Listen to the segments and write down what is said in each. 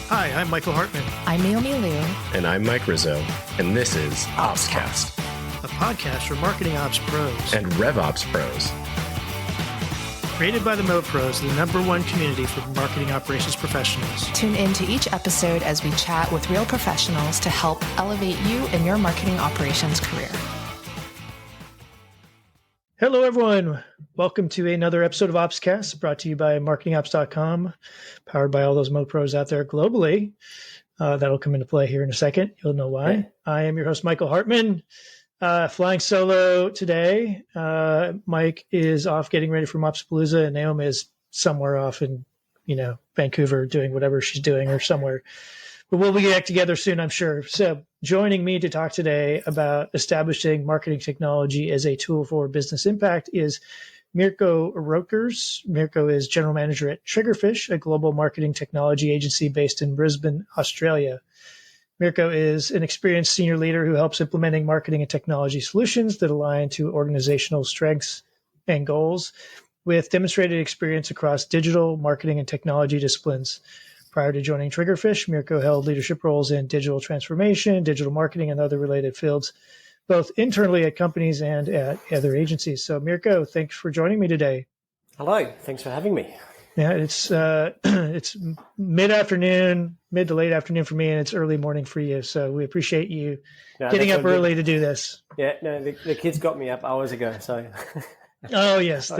Hi, I'm Michael Hartman. I'm Naomi Liu. And I'm Mike Rizzo. And this is OpsCast, a podcast for marketing ops pros and RevOps pros. Created by the Mo Pros, the #1 community for marketing operations professionals. Tune in to each episode as we chat with real professionals to help elevate you in your marketing operations career. Hello, everyone. Welcome to another episode of OpsCast, brought to you by marketingops.com, powered by all those Mo Pros out there globally. That'll come into play here in a second. You'll know why. Yeah. I am your host, Michael Hartman, flying solo today. Mike is off getting ready for Mopspalooza, and Naomi is somewhere off in, Vancouver doing whatever she's doing or somewhere. But we'll be back together soon, I'm sure. So joining me to talk today about establishing marketing technology as a tool for business impact is Mirko Roettgers. Mirko is general manager at Triggerfish, a global marketing technology agency based in Brisbane, Australia. Mirko is an experienced senior leader who helps implementing marketing and technology solutions that align to organizational strengths and goals, with demonstrated experience across digital, marketing, and technology disciplines. Prior to joining Triggerfish, Mirko held leadership roles in digital transformation, digital marketing, and other related fields, both internally at companies and at other agencies. So, Mirko, thanks for joining me today. Hello, thanks for having me. Yeah, it's mid-afternoon, mid to late afternoon for me, and it's early morning for you. So we appreciate you getting up early to do this. Yeah, no, the kids got me up hours ago. So. Oh yes, by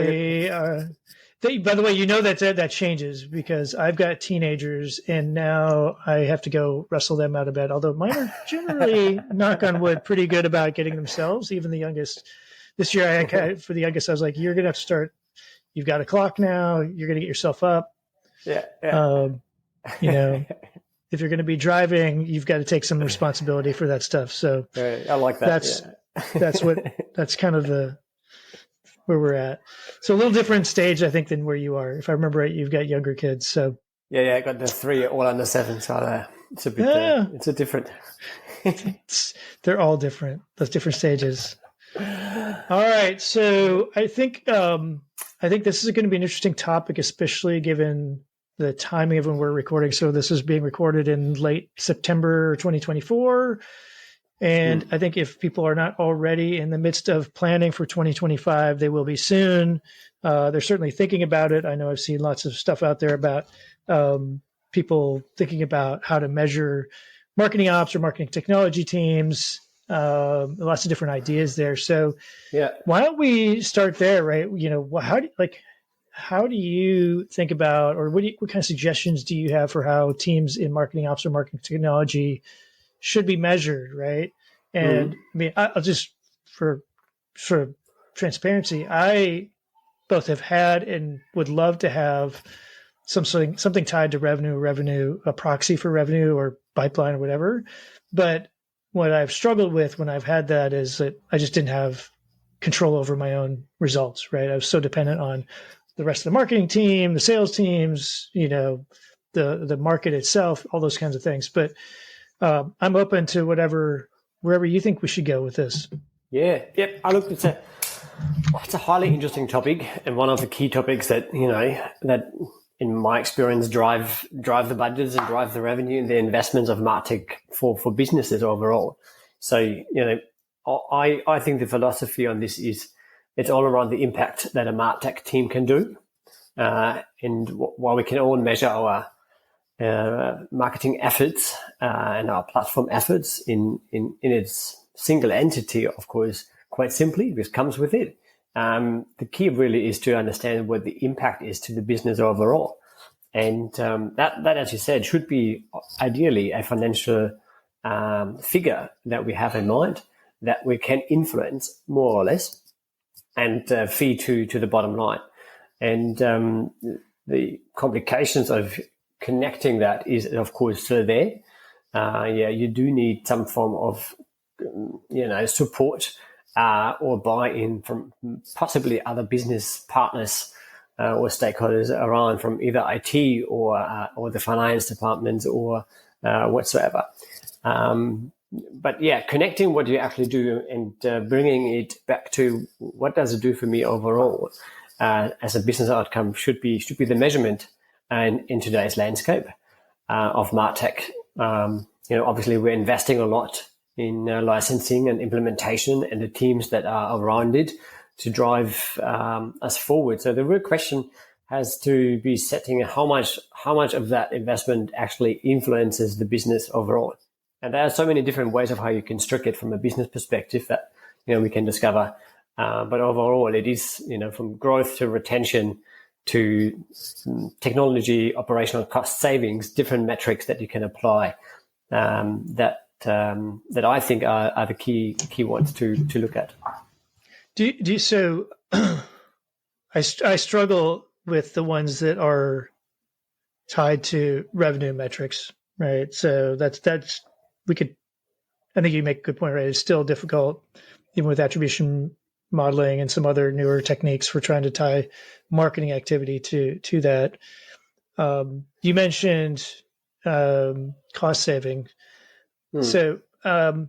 the way, that changes because I've got teenagers, and now I have to go wrestle them out of bed. Although mine are generally, knock on wood, pretty good about getting themselves. Even the youngest. This year, for the youngest, I was like, "You're gonna have to start. You've got a clock now. You're gonna get yourself up. Yeah. If you're gonna be driving, you've got to take some responsibility for that stuff." So I like that. That's kind of where we're at. So a little different stage, I think, than where you are. If I remember right, you've got younger kids. So yeah, I got the 3 all under 7. So it's a bit, it's a different. They're all different. Those different stages. All right. So I think this is going to be an interesting topic, especially given the timing of when we're recording. So this is being recorded in late September 2024. And I think if people are not already in the midst of planning for 2025, they will be soon. They're certainly thinking about it. I know I've seen lots of stuff out there about people thinking about how to measure marketing ops or marketing technology teams. Lots of different ideas there. So why don't we start there, right? How do you think about, or what kind of suggestions do you have for how teams in marketing ops or marketing technology should be measured, right? And I mean, I'll just, for transparency, I both have had and would love to have something tied to revenue, a proxy for revenue or pipeline or whatever. But what I've struggled with when I've had that is that I just didn't have control over my own results, right? I was so dependent on the rest of the marketing team, the sales teams, the market itself, all those kinds of things. But I'm open to wherever you think we should go with this. Yeah. Yep. It's a highly interesting topic, and one of the key topics that that in my experience drive the budgets and drive the revenue and the investments of MarTech for businesses overall. So I think the philosophy on this is it's all around the impact that a MarTech team can do, and while we can all measure our marketing efforts and our platform efforts in its single entity, of course, quite simply, this comes with it. The key really is to understand what the impact is to the business overall. And that, as you said, should be ideally a financial figure that we have in mind that we can influence more or less and feed to the bottom line. And the complications of connecting that is, of course, still there. You do need some form of, support or buy-in from possibly other business partners or stakeholders around from either IT or the finance departments or whatsoever. But connecting what you actually do and bringing it back to what does it do for me overall as a business outcome should be the measurement and in today's landscape. of MarTech. Obviously we're investing a lot in licensing and implementation and the teams that are around it to drive us forward. So the real question has to be setting how much of that investment actually influences the business overall. And there are so many different ways of how you construct it from a business perspective that we can discover. But overall, it is from growth to retention to technology, operational cost savings, different metrics that you can apply that I think are the key ones to look at. Do you so I struggle with the ones that are tied to revenue metrics, right? So that's I think you make a good point, right? It's still difficult, even with attribution modeling and some other newer techniques for trying to tie marketing activity to that. You mentioned cost saving. So I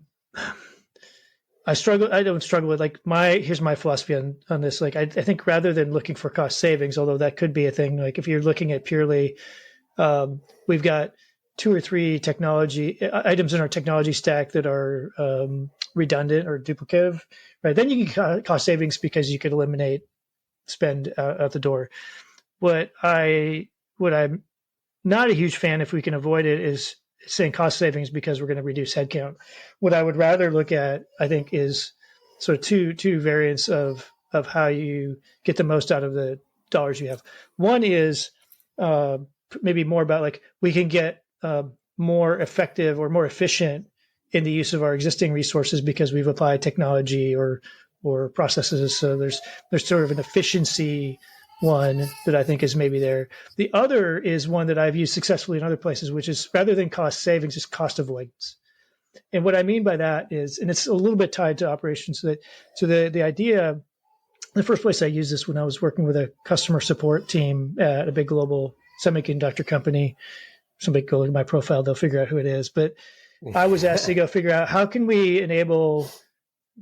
don't struggle with here's my philosophy on this. Like I think rather than looking for cost savings, although that could be a thing, like if you're looking at purely, we've got 2 or 3 technology items in our technology stack that are redundant or duplicative, right? Then you can cost savings because you could eliminate spend out the door. What I'm not a huge fan, if we can avoid it, is saying cost savings because we're going to reduce headcount. What I would rather look at, I think, is sort of two variants of how you get the most out of the dollars you have. One is maybe more about like we can get more effective or more efficient in the use of our existing resources because we've applied technology or processes. So there's sort of an efficiency one that I think is maybe there. The other is one that I've used successfully in other places, which is rather than cost savings, is cost avoidance. And what I mean by that is, and it's a little bit tied to operations, so the idea, the first place I used this when I was working with a customer support team at a big global semiconductor company. Somebody go to my profile, they'll figure out who it is. But I was asked to go figure out how can we enable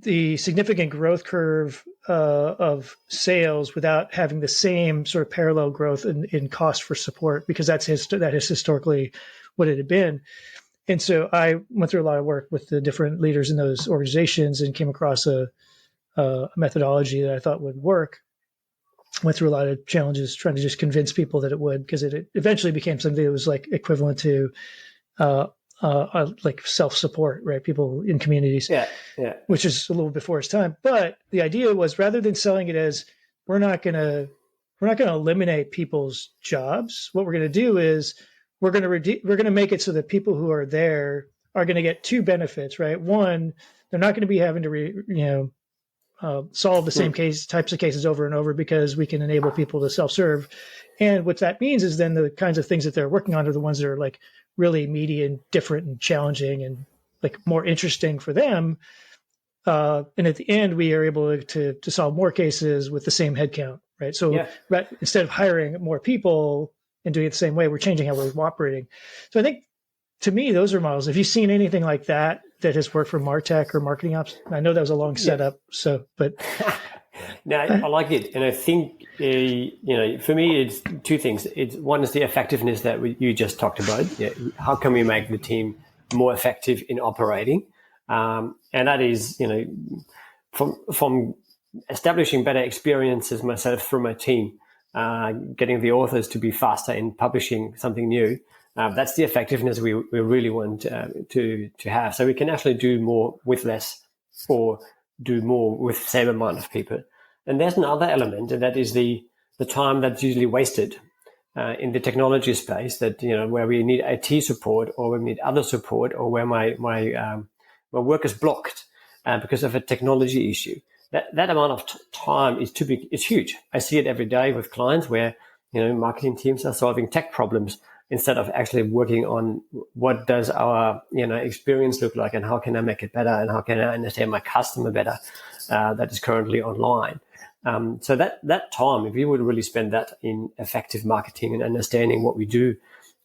the significant growth curve of sales without having the same sort of parallel growth in cost for support, because that is historically what it had been. And so I went through a lot of work with the different leaders in those organizations and came across a methodology that I thought would work. Went through a lot of challenges trying to just convince people that it would, because it eventually became something that was like equivalent to like self-support, right? People in communities, yeah, which is a little before its time. But the idea was, rather than selling it as we're not going to eliminate people's jobs, what we're going to do is we're going to make it so that people who are there are going to get 2 benefits, right? One, they're not going to be having to solve the same types of cases over and over, because we can enable people to self-serve. And what that means is then the kinds of things that they're working on are the ones that are like really meaty and different and challenging and like more interesting for them. And at the end, we are able to solve more cases with the same headcount, right? So instead of hiring more people and doing it the same way, we're changing how we're operating. So I think, to me, those are models. Have you seen anything like that has worked for MarTech or marketing ops? I know that was a long setup, but no, I like it, and I think for me, it's 2 things. One is the effectiveness that you just talked about. Yeah, how can we make the team more effective in operating? And that is, from establishing better experiences myself through my team, getting the authors to be faster in publishing something new. That's the effectiveness we really want to have. So we can actually do more with less, or do more with the same amount of people. And there's another element, and that is the time that's usually wasted in the technology space, that, where we need IT support, or we need other support, or where my work is blocked because of a technology issue. That amount of time is too big. It's huge. I see it every day with clients where, marketing teams are solving tech problems instead of actually working on what does our experience look like, and how can I make it better, and how can I understand my customer better that is currently online. So that time, if you would really spend that in effective marketing and understanding what we do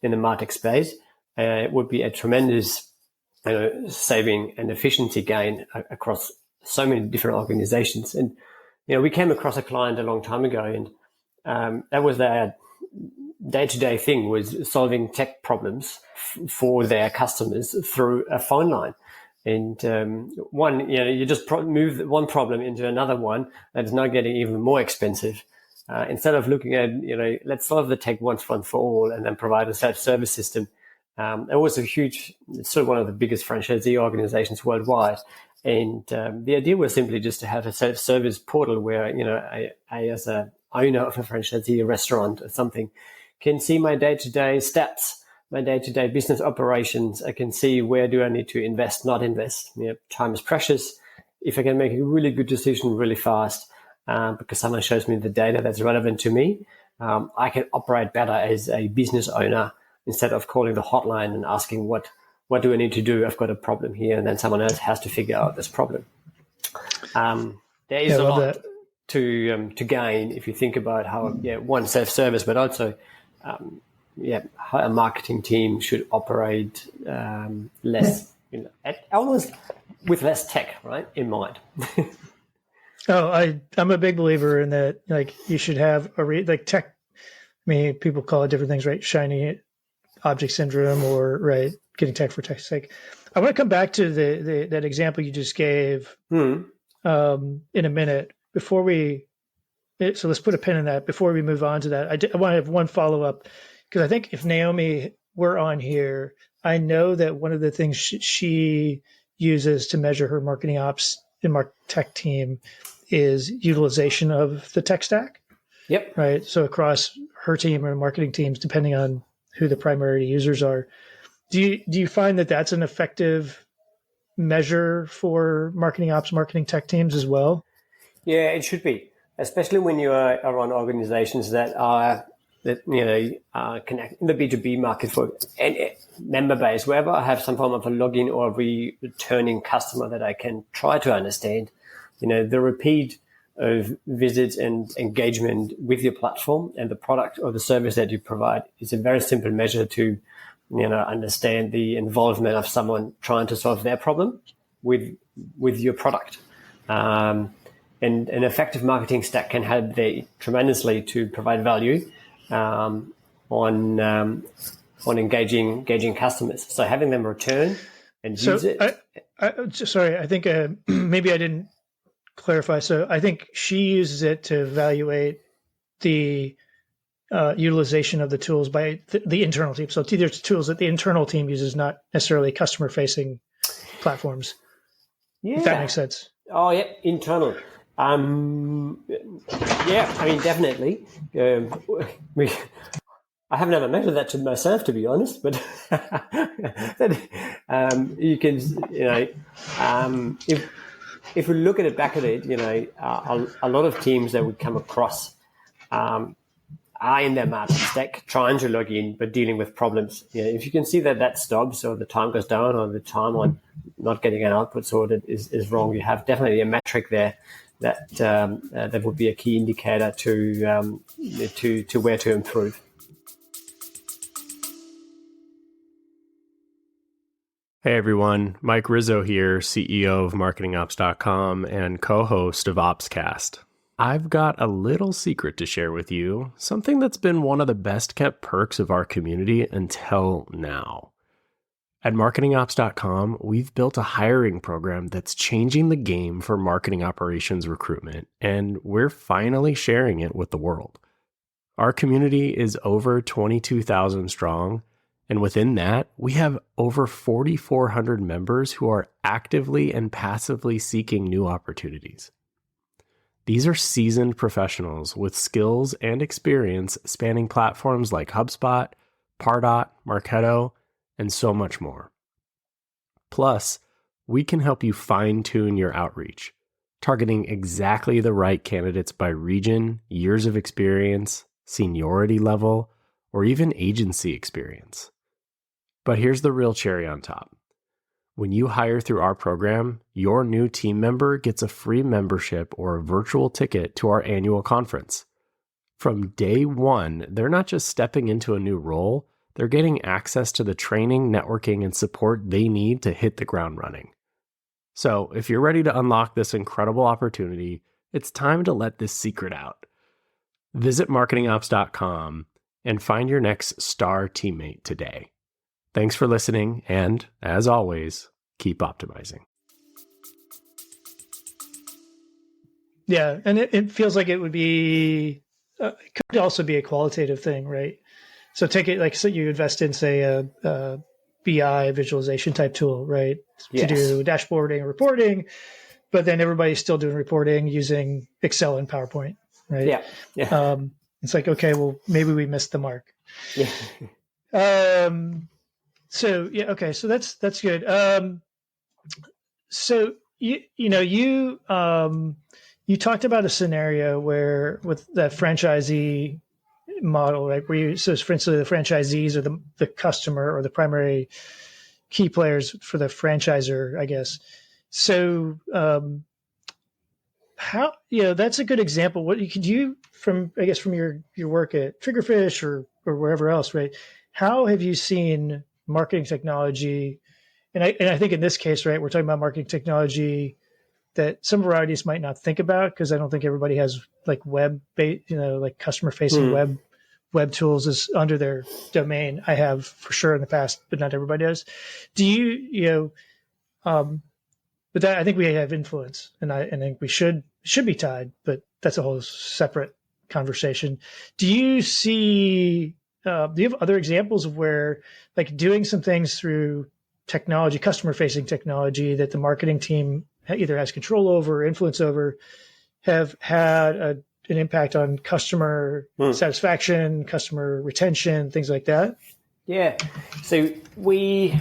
in the MarTech space, it would be a tremendous saving and efficiency gain across so many different organizations. And we came across a client a long time ago, and that was day-to-day thing was solving tech problems for their customers through a phone line. And you just move one problem into another one that's now getting even more expensive. Instead of looking at, let's solve the tech once for all and then provide a self-service system. It was it's sort of one of the biggest franchisee organizations worldwide. And the idea was simply just to have a self-service portal where, I as a owner of a franchisee, a restaurant or something, can see my day-to-day stats, my day-to-day business operations. I can see where do I need to invest, not invest. Time is precious. If I can make a really good decision really fast, because someone shows me the data that's relevant to me, I can operate better as a business owner instead of calling the hotline and asking what do I need to do? I've got a problem here, and then someone else has to figure out this problem. There is a lot to gain if you think about how one self-service, but also how a marketing team should operate less, almost with less tech, right, in mind. I'm a big believer in that. Like, you should have tech. I mean, people call it different things, right? Shiny object syndrome, or right, getting tech for tech's sake. I want to come back to that example you just gave in a minute. So let's put a pin in that before we move on to that. I want to have one follow up, because I think if Naomi were on here, I know that one of the things she uses to measure her marketing ops and MarTech team is utilization of the tech stack. Yep. Right. So across her team or marketing teams, depending on who the primary users are, do you find that that's an effective measure for marketing ops, marketing tech teams as well? Yeah, it should be, especially when you are on organizations that connect in the B2B market for any member base, wherever I have some form of a login or a returning customer that I can try to understand, the repeat of visits and engagement with your platform and the product or the service that you provide is a very simple measure to, understand the involvement of someone trying to solve their problem with your product. And an effective marketing stack can help tremendously to provide value on engaging customers. So having them return and use it. I think maybe I didn't clarify. So I think she uses it to evaluate the utilization of the tools by the internal team. So there's tools that the internal team uses, not necessarily customer-facing platforms. Yeah. If that makes sense. Oh, yeah, internal. Definitely. I have never measured that to myself, to be honest, but you can, if we look at it back at it, a lot of teams that we come across are in their MarTech stack trying to log in, but dealing with problems. If you can see that stops, or the time goes down, or the time on not getting an output sorted is wrong, you have definitely a metric there that would be a key indicator to where to improve. Hey everyone, Mike Rizzo here, CEO of MarketingOps.com and co-host of OpsCast. I've got a little secret to share with you, something that's been one of the best kept perks of our community until now. At MarketingOps.com, we've built a hiring program that's changing the game for marketing operations recruitment, and we're finally sharing it with the world. Our community is over 22,000 strong, and within that, we have over 4,400 members who are actively and passively seeking new opportunities. These are seasoned professionals with skills and experience spanning platforms like HubSpot, Pardot, Marketo, and so much more. Plus, we can help you fine-tune your outreach, targeting exactly the right candidates by region, years of experience, seniority level, or even agency experience. But here's the real cherry on top. When you hire through our program, your new team member gets a free membership or a virtual ticket to our annual conference. From day one, they're not just stepping into a new role, they're getting access to the training, networking, and support they need to hit the ground running. So if you're ready to unlock this incredible opportunity, it's time to let this secret out. Visit marketingops.com and find your next star teammate today. Thanks for listening, and as always, keep optimizing. Yeah, and it feels like it would be, it could also be a qualitative thing, right? So take it like, so you invest in, say, a BI visualization type tool, right? Yes. To do dashboarding and reporting, but then everybody's still doing reporting using Excel and PowerPoint, right? Yeah. It's like, okay, well, maybe we missed the mark. Yeah. So yeah, okay, so that's good. So you talked about a scenario where with that franchisee model, right? Where you, so for instance, the franchisees are the customer or the primary key players for the franchisor, I guess. So how, that's a good example. What you could you from, I guess, from your work at Triggerfish or wherever else, right? How have you seen marketing technology? And I think in this case, right, we're talking about marketing technology that some varieties might not think about, because I don't think everybody has like like customer facing web tools is under their domain. I have for sure in the past, but not everybody does. Do you, but that, I think we have influence, and I think we should be tied, but that's a whole separate conversation. Do you see, do you have other examples of where like doing some things through technology, customer facing technology that the marketing team either has control over or influence over have had an impact on customer satisfaction, customer retention, things like that? Yeah. So we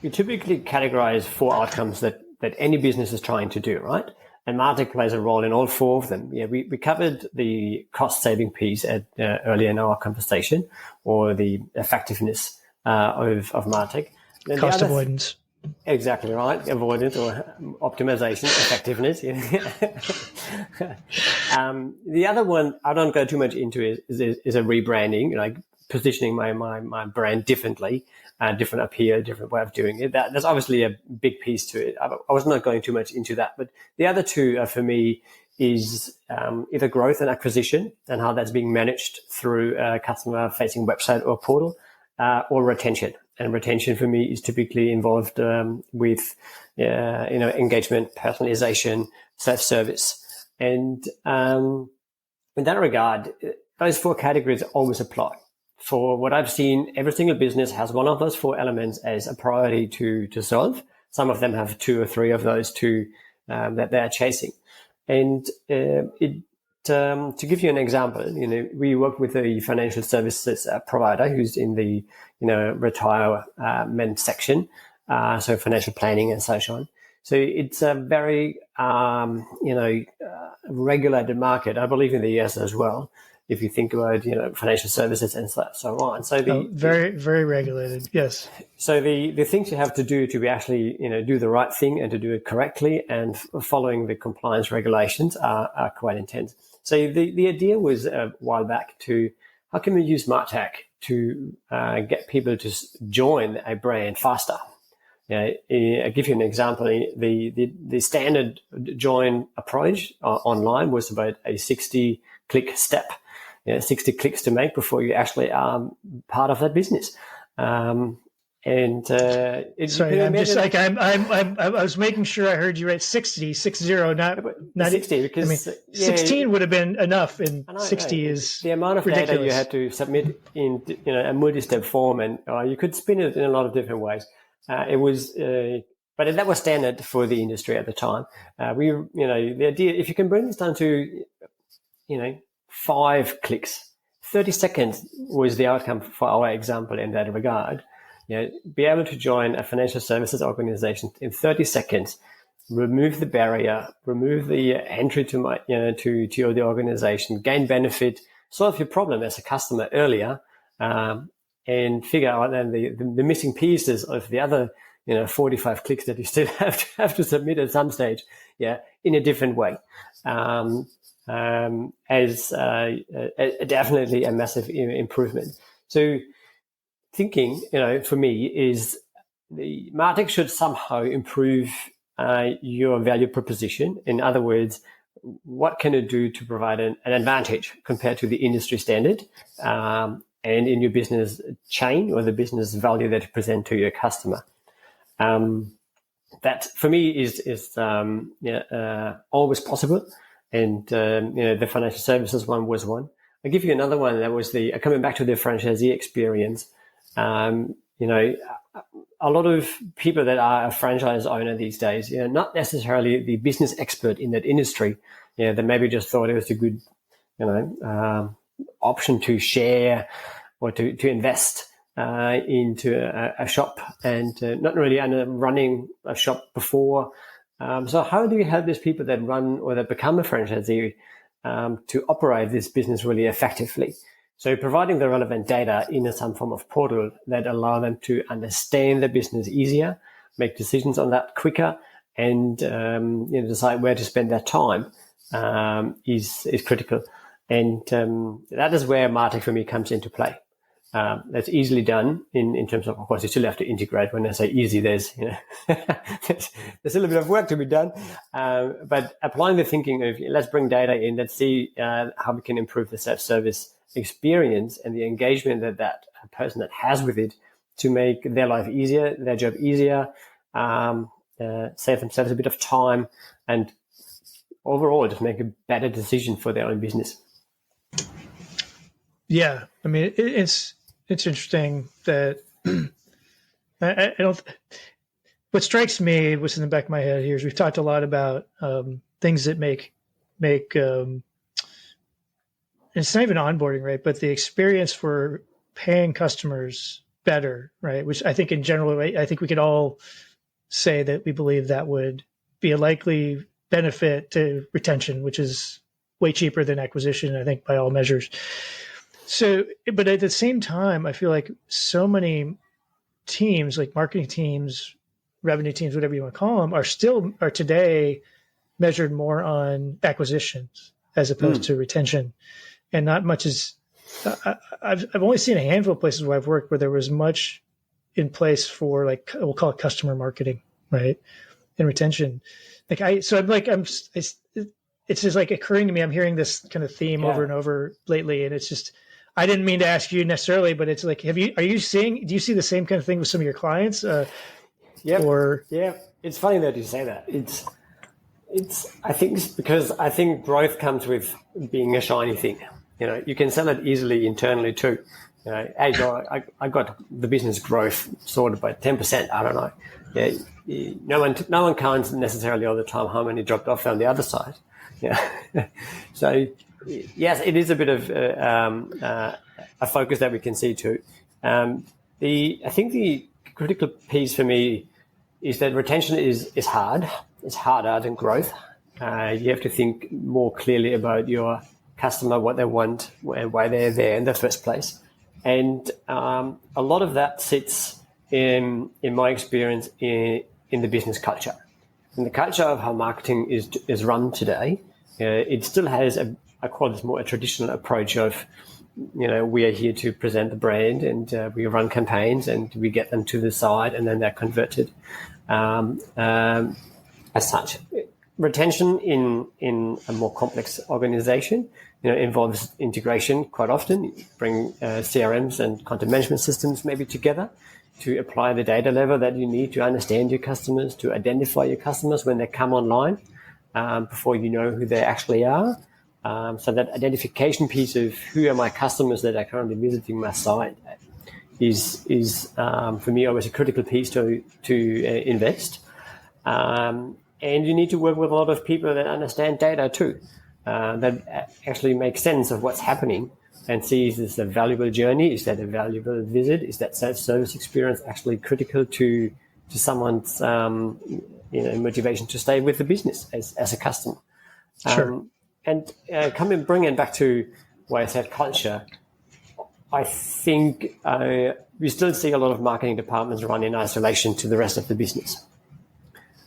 typically categorize 4 outcomes that any business is trying to do, right? And MarTech plays a role in all 4 of them. Yeah, we covered the cost-saving piece earlier in our conversation, or the effectiveness of MarTech. Then cost avoidance. Exactly right. Avoidance or optimization, effectiveness. The other one I don't go too much into is a rebranding, like positioning my brand differently, different appeal, different way of doing it. That's obviously a big piece to it. I was not going too much into that, but the other 2 for me is either growth and acquisition and how that's being managed through a customer-facing website or portal, or retention. And retention for me is typically involved with engagement, personalization, self-service. And in that regard, those 4 categories always apply. For what I've seen, every single business has one of those 4 elements as a priority to solve. Some of them have 2 or 3 of those 2 that they're chasing. And to give you an example, we work with a financial services provider who's in the retirement section, so financial planning and so on. So it's a very regulated market, I believe, in the US as well, if you think about financial services and so on. So very, very regulated, yes. So the things you have to do to be actually do the right thing and to do it correctly and following the compliance regulations are quite intense. So the idea was a while back to how can we use MarTech to get people to join a brand faster. I'll give you an example. The standard join approach online was about a 60-click step. 60 clicks to make before you actually are part of that business. Sorry, I'm just like I was making sure I heard you right. 60, not 60, because 16 would have been enough, and 60 is the amount of ridiculous. data you had to submit in a multi-step form, and you could spin it in a lot of different ways. It was, but that was standard for the industry at the time. The idea, if you can bring this down to, 5 clicks, 30 seconds was the outcome for our example in that regard. Be able to join a financial services organization in 30 seconds, remove the barrier, remove the entry to the organization, gain benefit, solve your problem as a customer earlier, and figure out then the missing pieces of the other 45 clicks that you still have to submit at some stage, in a different way. As definitely a massive improvement. So thinking, for me, is the MarTech should somehow improve your value proposition. In other words, what can it do to provide an advantage compared to the industry standard, and in your business chain or the business value that you present to your customer. That for me is always possible, and the financial services one was one. I'll give you another one. That was coming back to the franchisee experience. A lot of people that are a franchise owner these days, not necessarily the business expert in that industry. They maybe just thought it was a good, option to share or to invest into a shop, and not really running a shop before. So how do you help these people that run or that become a franchisee to operate this business really effectively? So providing the relevant data in some form of portal that allow them to understand the business easier, make decisions on that quicker, and decide where to spend their time is critical. And that is where MarTech for me comes into play. That's easily done in terms of course, you still have to integrate. When I say easy, there's there's a little bit of work to be done. But applying the thinking of let's bring data in, let's see how we can improve the self-service experience and the engagement that person that has with it to make their life easier, their job easier, save themselves a bit of time, and overall just make a better decision for their own business. Yeah, I mean it's interesting that I don't. What strikes me, what's in the back of my head here, is we've talked a lot about things that make it's not even onboarding, right? But the experience for paying customers better, right? Which I think in general, I think we could all say that we believe that would be a likely benefit to retention, which is way cheaper than acquisition, I think, by all measures. So, but at the same time, I feel like so many teams, like marketing teams, revenue teams, whatever you want to call them, are today measured more on acquisitions as opposed to retention. And not much is, I've only seen a handful of places where I've worked where there was much in place for, like, we'll call it customer marketing, right? And retention. It's just like occurring to me. I'm hearing this kind of theme over and over lately. And it's just, I didn't mean to ask you necessarily, but it's like, do you see the same kind of thing with some of your clients? Yeah. It's funny that you say that. I think it's because I think growth comes with being a shiny thing. You can sell it easily internally too. Hey, I got the business growth sorted by 10%. I don't know. Yeah, no one counts necessarily all the time how many dropped off on the other side. Yeah. So yes, it is a bit of a focus that we can see too. I think the critical piece for me is that retention is hard. It's harder than growth. You have to think more clearly about your customer, what they want, and why they're there in the first place. And a lot of that sits in my experience in the business culture. In the culture of how marketing is run today, it still has I call this more a traditional approach of, we are here to present the brand, and we run campaigns and we get them to the side, and then they're converted. As such, retention in a more complex organization, involves integration quite often. You bring CRMs and content management systems maybe together to apply the data level that you need to understand your customers, to identify your customers when they come online, before you know who they actually are. So that identification piece of who are my customers that are currently visiting my site is for me always a critical piece to invest. And you need to work with a lot of people that understand data too, that actually make sense of what's happening and see, is this a valuable journey? Is that a valuable visit? Is that self-service experience actually critical to someone's motivation to stay with the business as a customer? Sure. Bringing back to why I said culture, I think we still see a lot of marketing departments run in isolation to the rest of the business.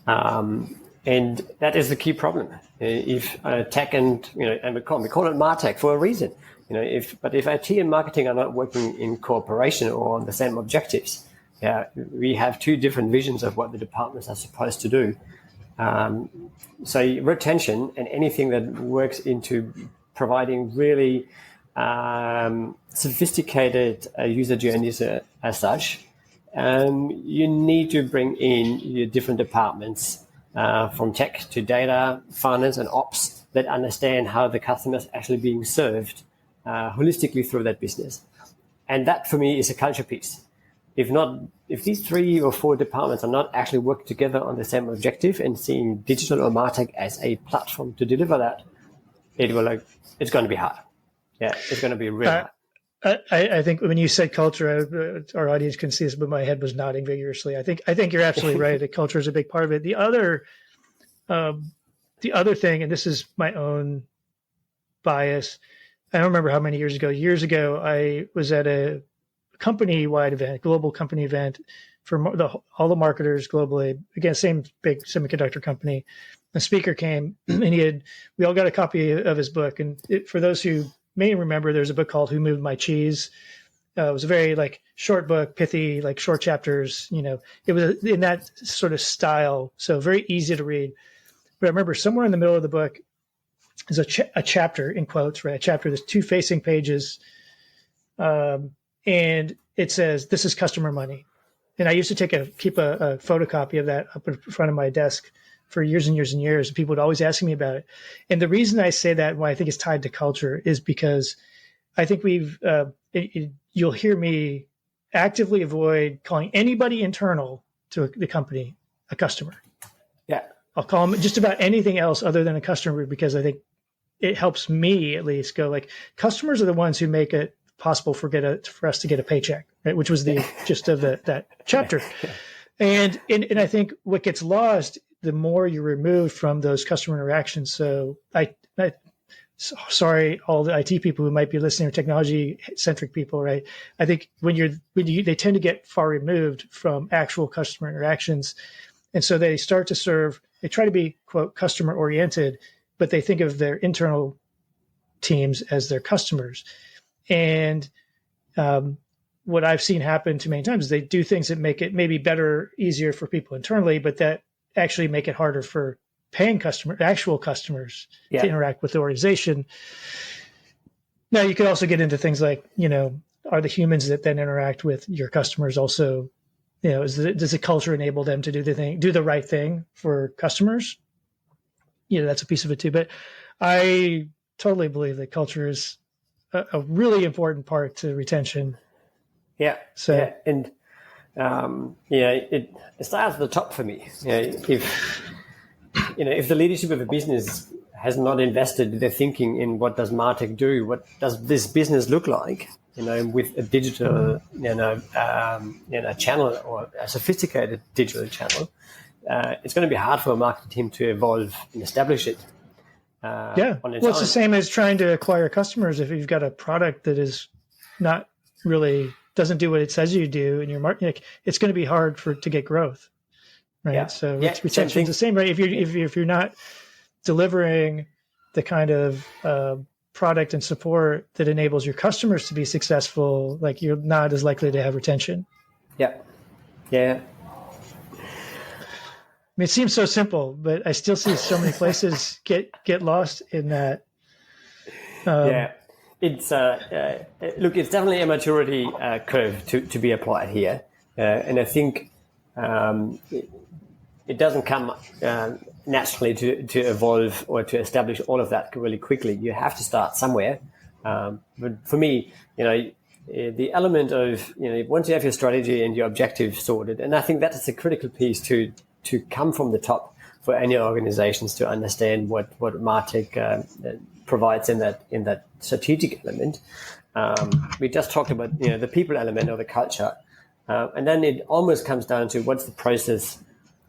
And that is the key problem. If tech and we call it MarTech for a reason. If IT and marketing are not working in cooperation or on the same objectives, we have two different visions of what the departments are supposed to do. So retention and anything that works into providing really sophisticated user journeys as such, you need to bring in your different departments from tech to data, finance and ops that understand how the customer is actually being served holistically through that business. And that for me is a culture piece. If these 3 or 4 departments are not actually working together on the same objective and seeing digital or MarTech as a platform to deliver that, it's going to be hard. Yeah, it's going to be real hard. I think when you said culture, our audience can see this, but my head was nodding vigorously. I think you're absolutely right. The culture is a big part of it. The other thing, and this is my own bias, I don't remember how many years ago. Years ago, I was at a company-wide event, global company event for all the marketers globally. Again, same big semiconductor company. The speaker came, and we all got a copy of his book. And for those who may remember, there's a book called "Who Moved My Cheese." It was a very short book, pithy, short chapters. It was in that sort of style, so very easy to read. But I remember somewhere in the middle of the book is a chapter in quotes, right? A chapter that's 2 facing pages, and it says, "This is customer money." And I used to keep a photocopy of that up in front of my desk for years and years and years. And people would always ask me about it. And the reason I say that, and why I think it's tied to culture, is because I think you'll hear me actively avoid calling anybody internal to the company a customer. Yeah. I'll call them just about anything else other than a customer, because I think it helps me at least go customers are the ones who make it possible for us to get a paycheck, right? Which was the gist of that chapter. And I think what gets lost, the more you're removed from those customer interactions. So sorry, all the IT people who might be listening, or technology centric people, right? I think they tend to get far removed from actual customer interactions. And so they start to they try to be, quote, customer oriented, but they think of their internal teams as their customers. And what I've seen happen too many times is they do things that make it maybe better, easier for people internally, but that actually make it harder for paying actual customers to interact with the organization. Now, you could also get into things like, are the humans that then interact with your customers also, does the culture enable them to do the right thing for customers? That's a piece of it too. But I totally believe that culture is a really important part to retention. Yeah. So, yeah. And it starts at the top for me. If the leadership of a business has not invested their thinking in what does MarTech do, what does this business look like, with a digital, channel, or a sophisticated digital channel, it's going to be hard for a marketing team to evolve and establish it. It's the same as trying to acquire customers. If you've got a product that is not really doesn't do what it says you do in your market, it's going to be hard to get growth, right? Yeah. So retention is the same, right? If you're not delivering the kind of product and support that enables your customers to be successful, you're not as likely to have retention. Yeah. I mean, it seems so simple, but I still see so many places get lost in that. It's it's definitely a maturity curve to be applied here, and I think it doesn't come naturally to evolve or to establish all of that really quickly. You have to start somewhere. But for me, the element of once you have your strategy and your objectives sorted, and I think that is a critical piece to come from the top for any organizations to understand what MarTech provides in that strategic element. We just talked about the people element or the culture, and then it almost comes down to what's the process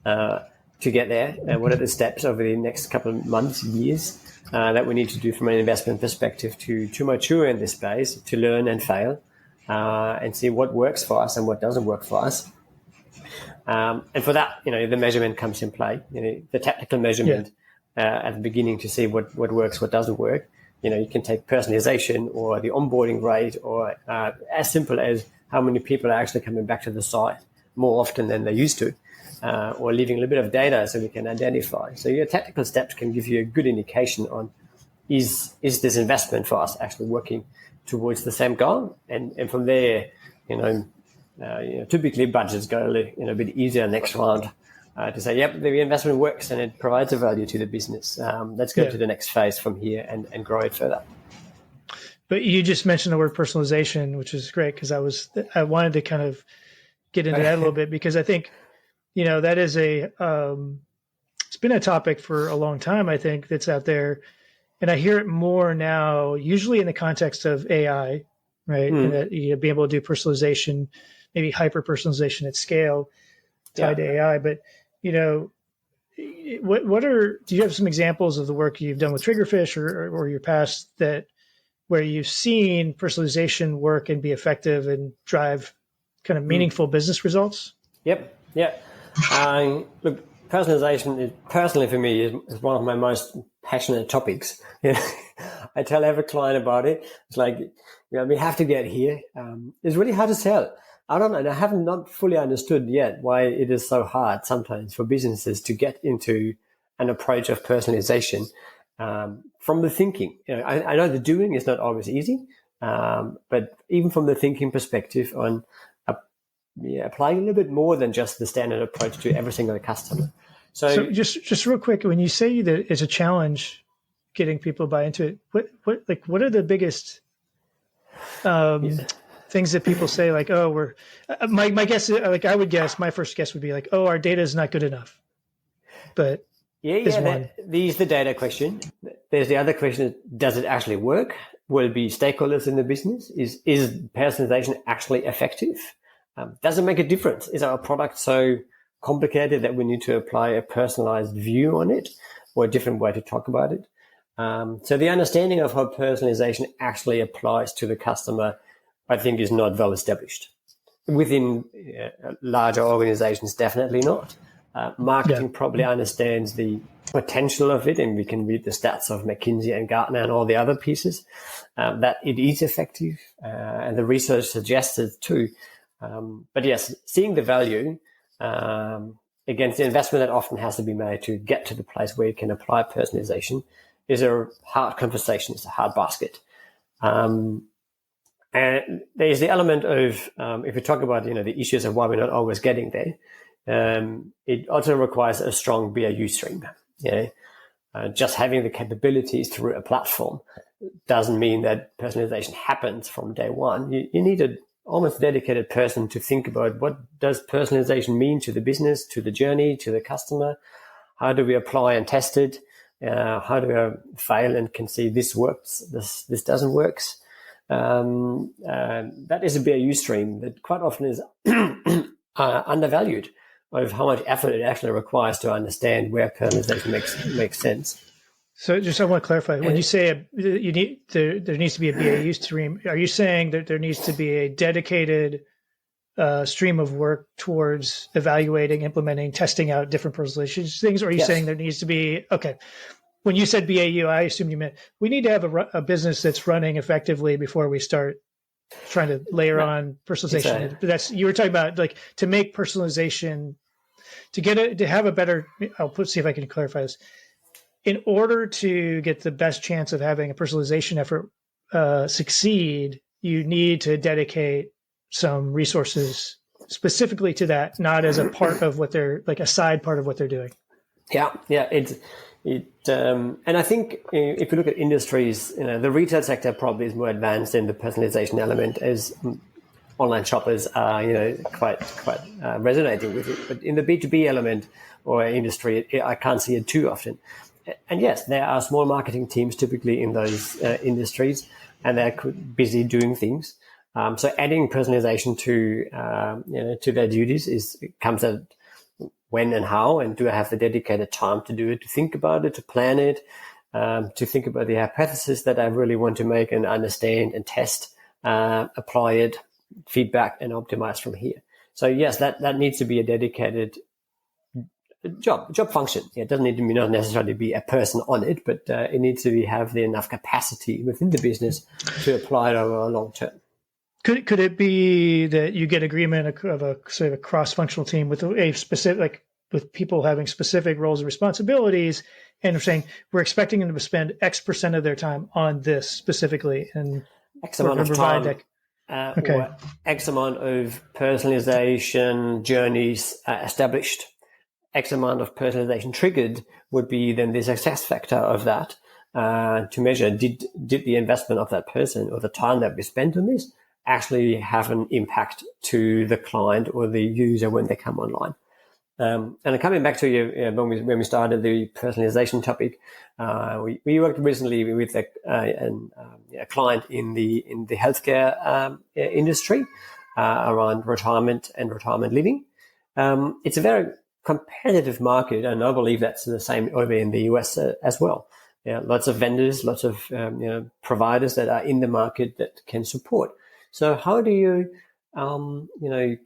to get there, and what are the steps over the next couple of months, years that we need to do from an investment perspective to mature in this space, to learn and fail, and see what works for us and what doesn't work for us. And for that, the measurement comes in play. The technical measurement at the beginning to see what works, what doesn't work. You can take personalization or the onboarding rate, or as simple as how many people are actually coming back to the site more often than they used to, or leaving a little bit of data so we can identify. So your technical steps can give you a good indication on is this investment for us actually working towards the same goal, and from there, typically budgets go a bit easier next round. To say, yep, the investment works and it provides a value to the business. Let's go to the next phase from here and grow it further. But you just mentioned the word personalization, which is great because I wanted to kind of get into that a little bit because I think, that is it's been a topic for a long time, I think, that's out there. And I hear it more now, usually in the context of AI, right? And that being able to do personalization, maybe hyper personalization at scale tied to AI. But do you have some examples of the work you've done with Triggerfish or your past where you've seen personalization work and be effective and drive kind of meaningful business results? Yep. Yeah. Look, personalization personally for me is one of my most passionate topics. I tell every client about it. It's like, we have to get here. It's really hard to sell. I don't know. I have not fully understood yet why it is so hard sometimes for businesses to get into an approach of personalization from the thinking. I know the doing is not always easy, but even from the thinking perspective on applying a little bit more than just the standard approach to every single customer. So just real quick, when you say that it's a challenge getting people to buy into it, what are the biggest things that people say, like, oh, my guess is, like, I would guess, my first guess would be like, oh, our data is not good enough. But there's the data question. There's the other question, does it actually work? Will it be stakeholders in the business? Is personalization actually effective? Does it make a difference? Is our product so complicated that we need to apply a personalized view on it or a different way to talk about it? So the understanding of how personalization actually applies to the customer, I think, is not well established. Within larger organizations, definitely not. Marketing probably understands the potential of it, and we can read the stats of McKinsey and Gartner and all the other pieces, that it is effective, and the research suggests it too. But yes, seeing the value against the investment that often has to be made to get to the place where you can apply personalization is a hard conversation. It's a hard basket. And there's the element of, if we talk about, the issues of why we're not always getting there, it also requires a strong BAU stream. Just having the capabilities through a platform doesn't mean that personalization happens from day one. You need an almost dedicated person to think about what does personalization mean to the business, to the journey, to the customer. How do we apply and test it? How do we fail and can see this works, this doesn't work? That is a BAU stream that quite often is undervalued of how much effort it actually requires to understand where personalization makes sense. So just I want to clarify, when you say there needs to be a BAU stream, are you saying that there needs to be a dedicated stream of work towards evaluating, implementing, testing out different personalization things? Or are you saying there needs to be, okay, when you said BAU, I assume you meant we need to have a business that's running effectively before we start trying to layer on personalization. That's, you were talking about, like, to make personalization, to have a better, see if I can clarify this. In order to get the best chance of having a personalization effort succeed, you need to dedicate some resources specifically to that, not as a part of what they're, like a side part of what they're doing. Yeah. And I think if you look at industries, the retail sector probably is more advanced in the personalization element, as online shoppers are, quite resonating with it. But in the B2B element or industry, I can't see it too often. And yes, there are small marketing teams typically in those industries, and they're busy doing things. So adding personalization to their duties comes at when and how, and do I have the dedicated time to do it, to think about it, to plan it, to think about the hypothesis that I really want to make and understand and test, apply it, feedback, and optimize from here. So yes, that needs to be a dedicated job function. It doesn't need to not necessarily be a person on it, but it needs to have enough capacity within the business to apply it over a long term. Could it be that you get agreement of a sort of a cross-functional team with a specific, like with people having specific roles and responsibilities, and we're saying we're expecting them to spend X% of their time on this specifically, and X amount of time, okay, or X amount of personalization journeys established, X amount of personalization triggered would be then the success factor of that to measure did the investment of that person or the time that we spent on this actually have an impact to the client or the user when they come online. And coming back to you, when we started the personalization topic, we worked recently with a client in the healthcare industry around retirement and retirement living. It's a very competitive market, and I believe that's the same over in the US as well. Yeah, lots of vendors, lots of providers that are in the market that can support. So how do you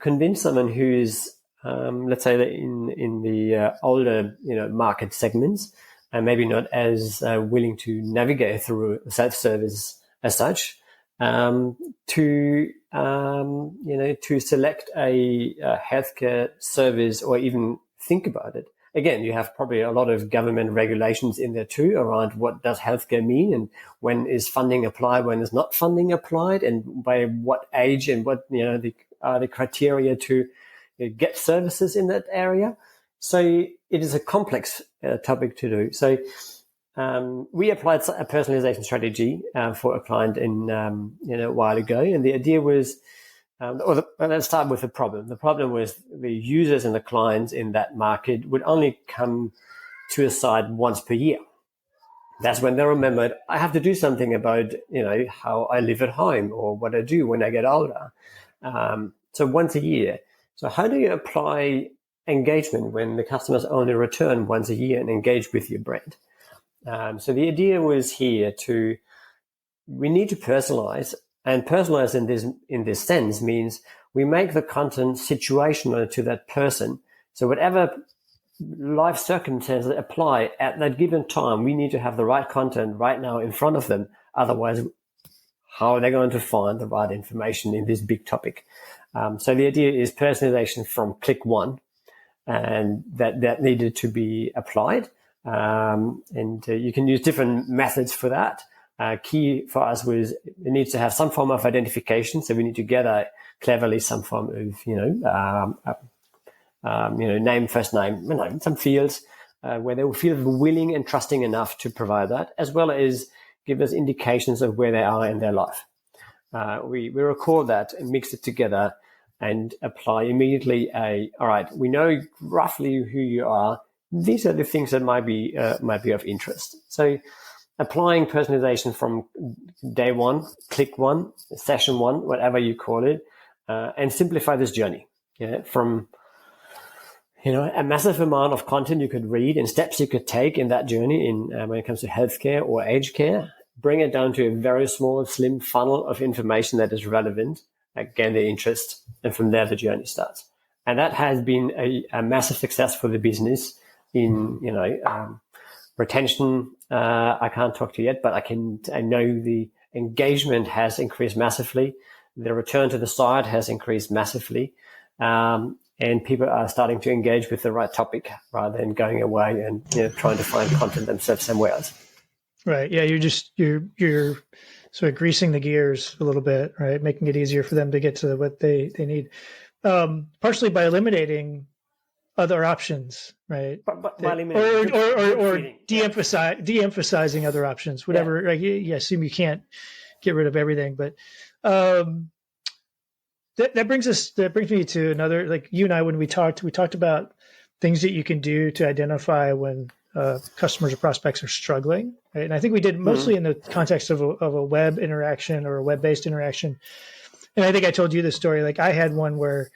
convince someone who is let's say that in the older market segments and maybe not as willing to navigate through self-service as such, to select a healthcare service or even think about it. Again, you have probably a lot of government regulations in there too around what does healthcare mean and when is funding applied, when is not funding applied, and by what age and what the criteria to get services in that area. So it is a complex topic to do. So we applied a personalization strategy for a client a while ago, and the idea was, let's start with the problem. The problem was the users and the clients in that market would only come to a site once per year. That's when they remembered, I have to do something about how I live at home or what I do when I get older. So once a year. So how do you apply engagement when the customers only return once a year and engage with your brand? So the idea was here we need to personalize, and personalize in this sense means we make the content situational to that person. So whatever life circumstances apply at that given time, we need to have the right content right now in front of them. Otherwise, how are they going to find the right information in this big topic? So the idea is personalization from click one, and that needed to be applied. And you can use different methods for that. Key for us was it needs to have some form of identification. So we need to gather cleverly some form of, name, first name, some fields where they will feel willing and trusting enough to provide that, as well as give us indications of where they are in their life. We record that and mix it together and apply immediately all right, we know roughly who you are. These are the things that might be of interest. So applying personalization from day one, click one, session one, whatever you call it, and simplify this journey. From a massive amount of content you could read and steps you could take in that journey when it comes to healthcare or aged care, bring it down to a very small, slim funnel of information that is relevant, gain their interest, and from there the journey starts. And that has been a massive success for the business in, retention. I can't talk to you yet, but I know the engagement has increased massively. The return to the site has increased massively. And people are starting to engage with the right topic rather than going away and trying to find content themselves somewhere else. Right. Yeah. You're sort of greasing the gears a little bit, right? Making it easier for them to get to what they need. Partially by eliminating other options, right? But or de-emphasizing other options, whatever. Yeah. Right? You assume you can't get rid of everything, but that brings me to another. Like you and I, when we talked about things that you can do to identify when customers or prospects are struggling, right? And I think we did mostly in the context of a web interaction or a web-based interaction. And I think I told you this story. Like I had one where,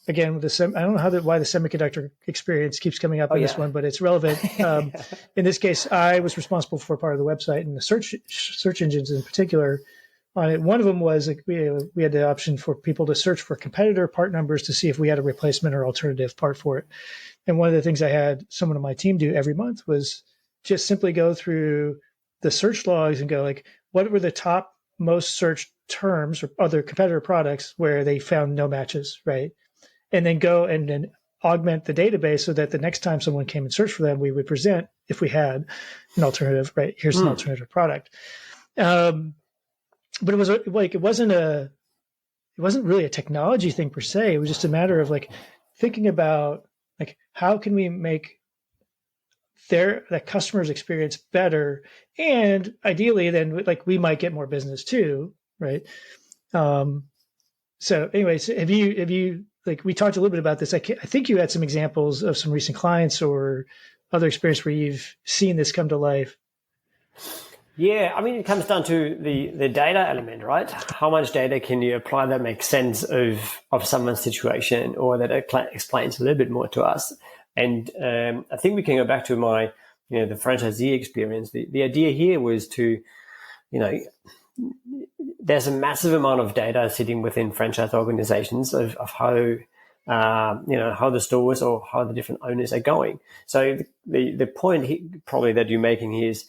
again, with I don't know why the semiconductor experience keeps coming up in this one, but it's relevant. In this case, I was responsible for part of the website and the search engines in particular on it. One of them was like, we had the option for people to search for competitor part numbers to see if we had a replacement or alternative part for it. And one of the things I had someone on my team do every month was just simply go through the search logs and go like, what were the top most search terms or other competitor products where they found no matches, right? And then go and then augment the database so that the next time someone came and searched for them, we would present, if we had an alternative, right? Here's an alternative product. But it was like, it wasn't really a technology thing per se. It was just a matter of like thinking about like, how can we make that customer's experience better? And ideally then like we might get more business too. Right. So anyways, have you like, we talked a little bit about this. I think you had some examples of some recent clients or other experience where you've seen this come to life. Yeah, I mean, it comes down to the data element, right? How much data can you apply that makes sense of someone's situation or that explains a little bit more to us? And I think we can go back to my, the franchisee experience. The idea here was to, there's a massive amount of data sitting within franchise organizations of how, how the stores or how the different owners are going. So the point probably that you're making here is,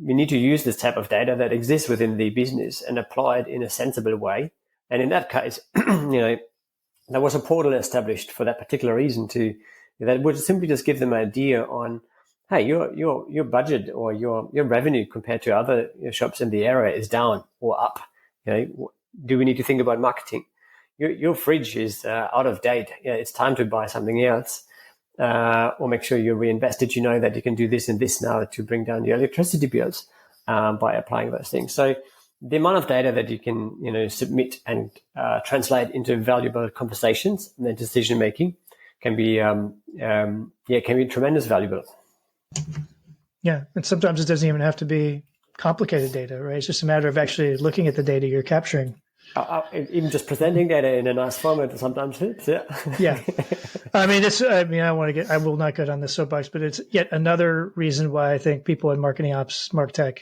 we need to use this type of data that exists within the business and apply it in a sensible way. And in that case, there was a portal established for that particular reason that would simply just give them an idea on, hey, your budget or your revenue compared to other shops in the area is down or up. Do we need to think about marketing? Your fridge is out of date. It's time to buy something else. Or make sure you reinvest it. You know that you can do this and this now to bring down your electricity bills by applying those things. So the amount of data that you can submit and translate into valuable conversations and then decision making can be tremendous valuable. Yeah, and sometimes it doesn't even have to be complicated data, right? It's just a matter of actually looking at the data you're capturing. Even just presenting data in a nice format sometimes helps. Yeah. Yeah. I will not go down this soapbox, but it's yet another reason why I think people in marketing ops, MarTech,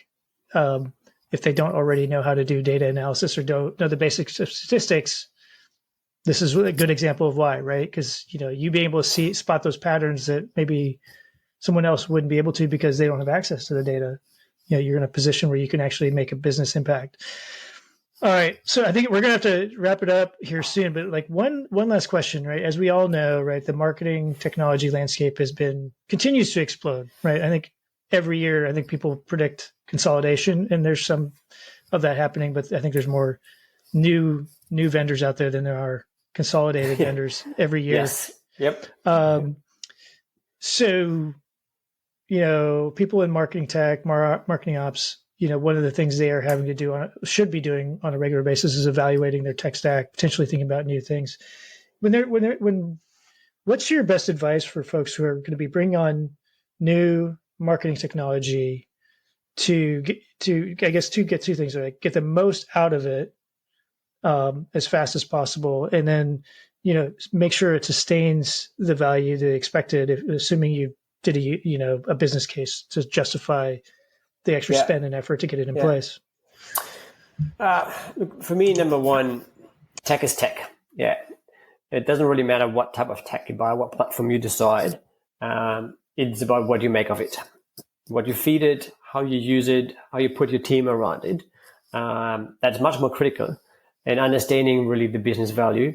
if they don't already know how to do data analysis or don't know the basics of statistics, this is a good example of why, right? Because, you being able to spot those patterns that maybe someone else wouldn't be able to because they don't have access to the data. You're in a position where you can actually make a business impact. All right. So I think we're going to have to wrap it up here soon, but like one last question, right? As we all know, right, the marketing technology landscape continues to explode, right? I think every year, people predict consolidation and there's some of that happening, but I think there's more new vendors out there than there are consolidated vendors every year. Yes. Yep. So, people in marketing tech, marketing ops, one of the things they are having to do should be doing on a regular basis is evaluating their tech stack, potentially thinking about new things. What's your best advice for folks who are going to be bringing on new marketing technology to get two things, like get the most out of it as fast as possible, and then make sure it sustains the value they expected, assuming you did a business case to justify the extra spend and effort to get it in place? Look, for me, number one, tech is tech. Yeah. It doesn't really matter what type of tech you buy, what platform you decide. It's about what you make of it, what you feed it, how you use it, how you put your team around it. That's much more critical, and understanding really the business value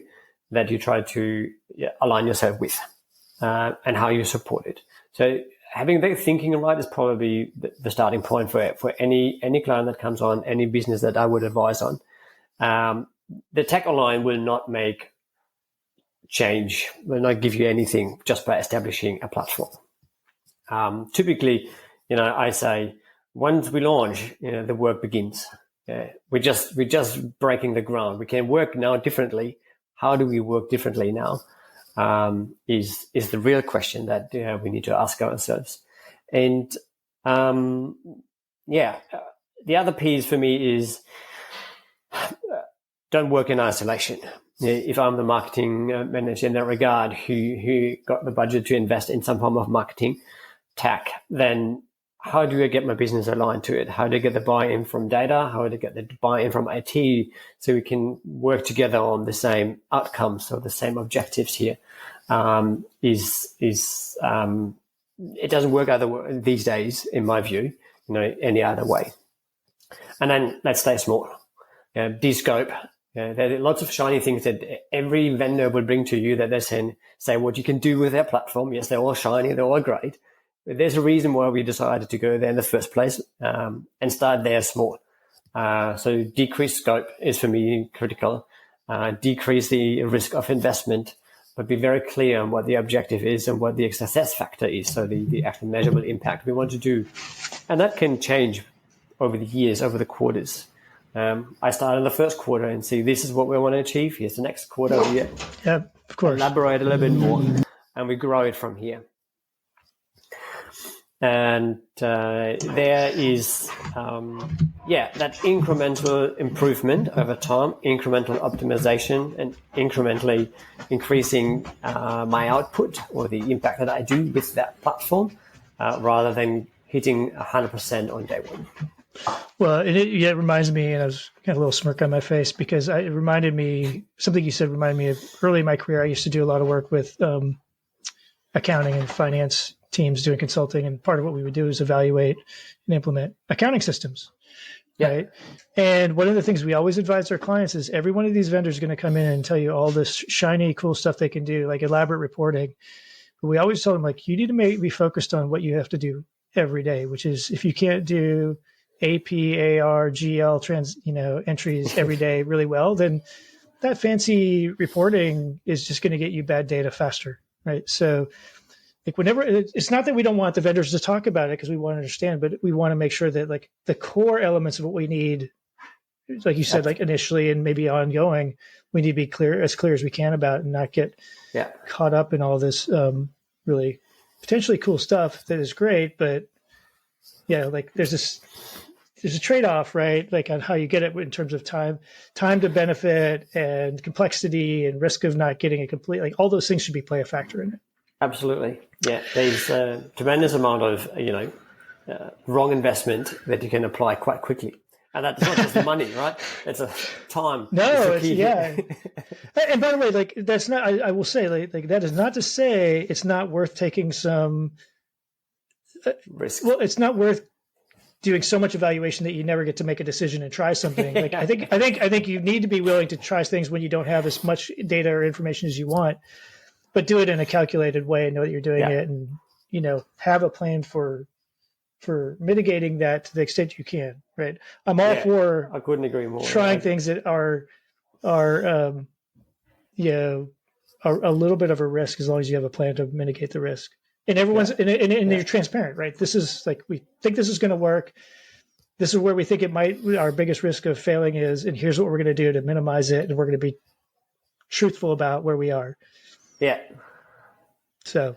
that you try to align yourself with and how you support it. So having that thinking right is probably the starting point for any client that comes on, any business that I would advise on. The tech online will not make change, will not give you anything just by establishing a platform. Typically, I say once we launch, the work begins. We're just breaking the ground. We can work now differently. How do we work differently now? Is the real question that we need to ask ourselves. And the other piece for me is don't work in isolation. If I'm the marketing manager in that regard, who got the budget to invest in some form of marketing tech, then how do I get my business aligned to it? How do I get the buy-in from data? How do I get the buy-in from IT so we can work together on the same outcomes or the same objectives here? It doesn't work these days, in my view, any other way. And then let's stay small. de-scope. There are lots of shiny things that every vendor will bring to you that they say what you can do with their platform. Yes, they're all shiny, they're all great. But there's a reason why we decided to go there in the first place and start there small. So decrease scope is for me critical. Decrease the risk of investment, but be very clear on what the objective is and what the success factor is. So the actual measurable impact we want to do. And that can change over the years, over the quarters. I start in the first quarter and see this is what we want to achieve. Here's the next quarter. We of course. Elaborate a little bit more, and we grow it from here. And there is, that incremental improvement over time, incremental optimization, and incrementally increasing my output or the impact that I do with that platform, rather than hitting 100% on day one. Well, it reminds me, and I was got a little smirk on my face because it reminded me, something you said reminded me of early in my career. I used to do a lot of work with accounting and finance teams doing consulting, and part of what we would do is evaluate and implement accounting systems. Yeah. Right. And one of the things we always advise our clients is every one of these vendors is going to come in and tell you all this shiny, cool stuff they can do, like elaborate reporting. But we always tell them, like, you need to be focused on what you have to do every day, which is if you can't do AP, AR, GL entries every day really well, then that fancy reporting is just going to get you bad data faster. Right. So, like, whenever it's not that we don't want the vendors to talk about it because we want to understand, but we want to make sure that, like, the core elements of what we need, like you said, like initially and maybe ongoing, we need to be clear as we can about it and not get caught up in all this really potentially cool stuff that is great. But like there's a trade-off, right? Like on how you get it in terms of time to benefit and complexity and risk of not getting it complete. Like all those things should play a factor in it. Absolutely. Yeah. There's a tremendous amount of, wrong investment that you can apply quite quickly. And that's not just the money, right? It's a time. No, And by the way, like that's not, I will say like that is not to say it's not worth taking some risk. Well, it's not worth doing so much evaluation that you never get to make a decision and try something. Like I think you need to be willing to try things when you don't have as much data or information as you want, but do it in a calculated way and know that you're doing it, and have a plan for mitigating that to the extent you can. Right. I'm all for. I couldn't agree more. Trying things that are a little bit of a risk, as long as you have a plan to mitigate the risk. And everyone's and you're transparent, right? This is like, we think this is going to work. This is where we think it might. Our biggest risk of failing is, and here's what we're going to do to minimize it. And we're going to be truthful about where we are. Yeah. So,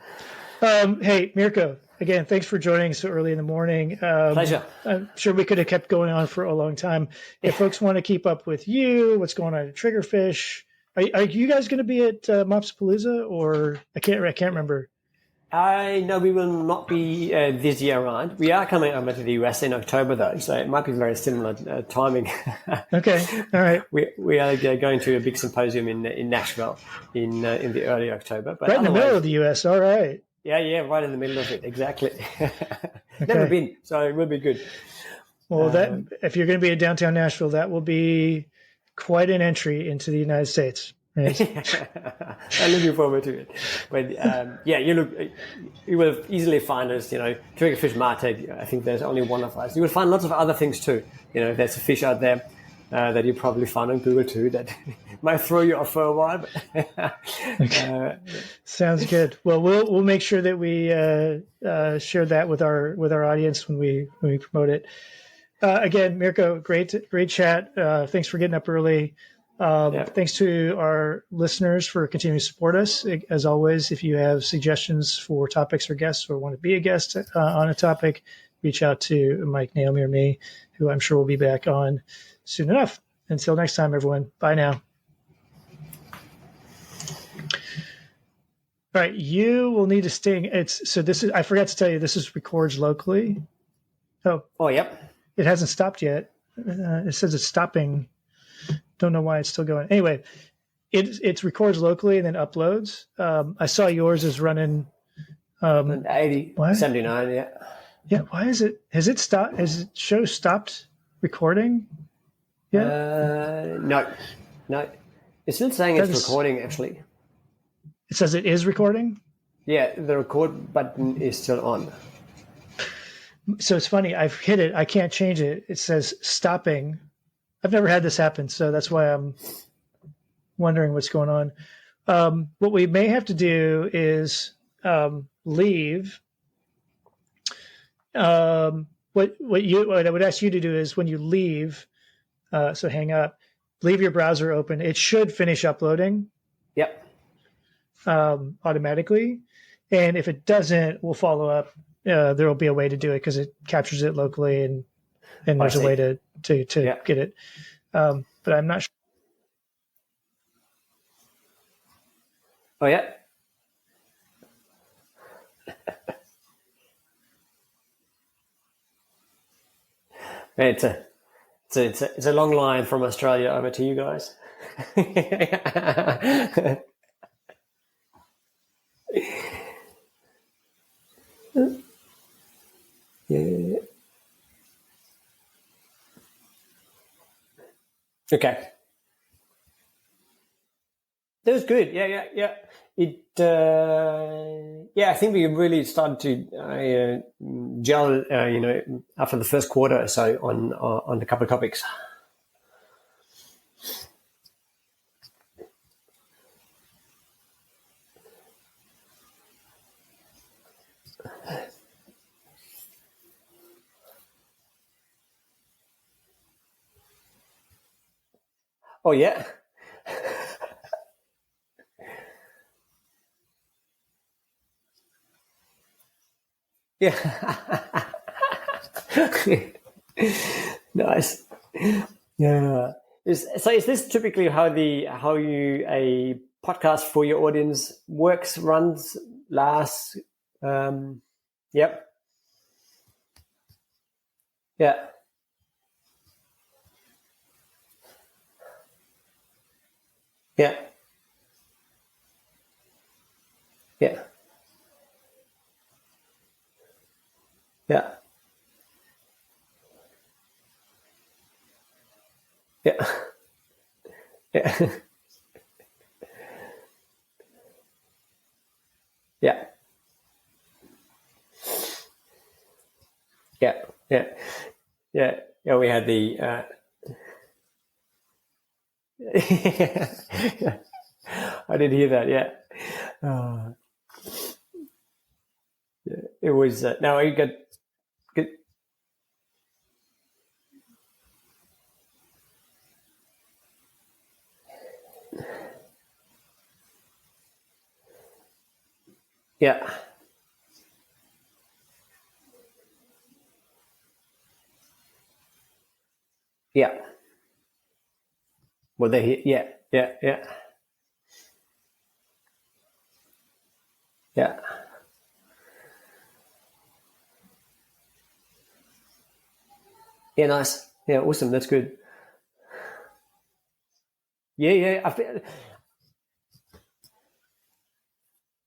hey, Mirko, again, thanks for joining so early in the morning. Pleasure. I'm sure we could have kept going on for a long time. If folks want to keep up with you, what's going on at Triggerfish, are you guys going to be at Mopspalooza, or I can't remember. No, we will not be this year around. We are coming over to the US in October, though, so it might be very similar timing. Okay, all right. We are going to a big symposium in Nashville in the early October. But right in the middle of the US, all right. Yeah, right in the middle of it, exactly. Never been, so it will be good. Well, if you're going to be in downtown Nashville, that will be quite an entry into the United States. Right. I'm looking forward to it. But you will easily find us, Triggerfish, MarTech. I think there's only one of us. You will find lots of other things too. There's a fish out there that you probably found on Google too that might throw you off for a while. But, sounds good. Well, we'll make sure that we share that with our audience when we promote it. Again, Mirko, great chat. Thanks for getting up early. Thanks to our listeners for continuing to support us. As always, if you have suggestions for topics or guests, or want to be a guest on a topic, reach out to Mike, Naomi, or me, who I'm sure will be back on soon enough. Until next time, everyone. Bye now. All right, you will need to stay. I forgot to tell you, this records locally. Oh, yep. It hasn't stopped yet. It says it's stopping. Don't know why it's still going. Anyway, it records locally and then uploads. I saw yours is running 80, what? 79, yeah. Why is it? Has it stopped? Has the show stopped recording? Yeah. No. It's still saying it's recording, actually. It says it is recording? Yeah, the record button is still on. So it's funny. I've hit it. I can't change it. It says stopping. I've never had this happen, so that's why I'm wondering what's going on. What we may have to do is leave. What I would ask you to do is when you leave, so hang up, leave your browser open. It should finish uploading. Yep. Automatically, and if it doesn't, we'll follow up. There will be a way to do it because it captures it locally, and there's a way to get it. But I'm not sure. Oh yeah. It's a long line from Australia over to you guys. Yeah. Okay. That was good. Yeah. I think we really started to gel, after the first quarter or so on a couple of topics. Oh yeah. Yeah. Nice. Yeah. Is this typically how a podcast for your audience works, runs, lasts? Yep. Yeah. Yeah. Yeah. Yeah. Yeah. Yeah. Yeah. Yeah. Yeah. Yeah. Yeah. We had the yeah. I did hear that. Yeah. Yeah. It was no, you got good. Yeah. Yeah. Well, they yeah. Yeah. Yeah. Yeah. Yeah. Nice. Yeah. Awesome. That's good. Yeah. Yeah.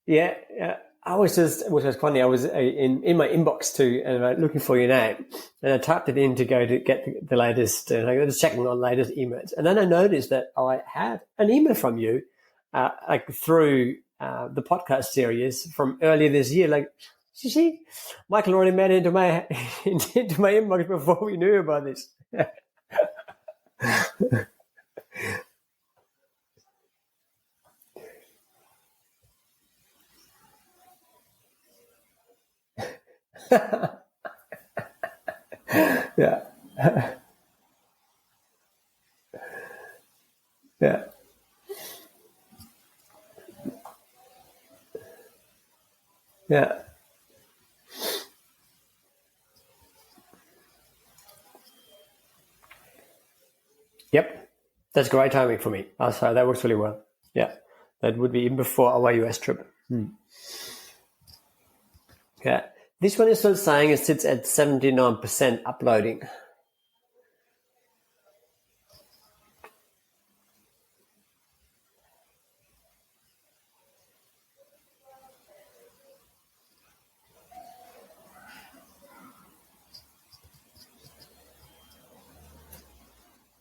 Yeah, yeah. I was just, which was funny. I was in my inbox too, and looking for your name, and I typed it in to go to get the latest. I was checking on latest emails, and then I noticed that I had an email from you, like through the podcast series from earlier this year. Like, you see, Michael already made it into my into my inbox before we knew about this. Yeah. Yeah. Yeah. Yep. That's great timing for me. So that works really well. Yeah. That would be even before our US trip. Yeah. This one is still saying it sits at 79% uploading.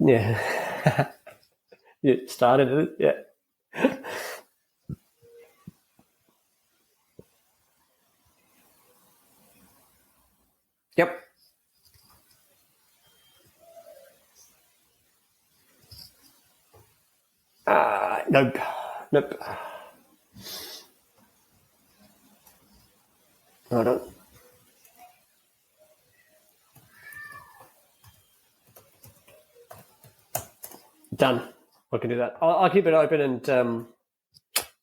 Yeah. You started it, yeah. Yep. Nope. Nope. Hold on. Done. I can do that. I'll keep it open and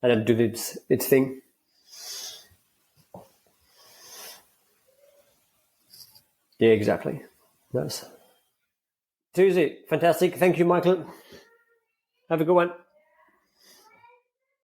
then do its thing. Yeah, exactly. Nice. Too easy. Fantastic. Thank you, Michael. Have a good one.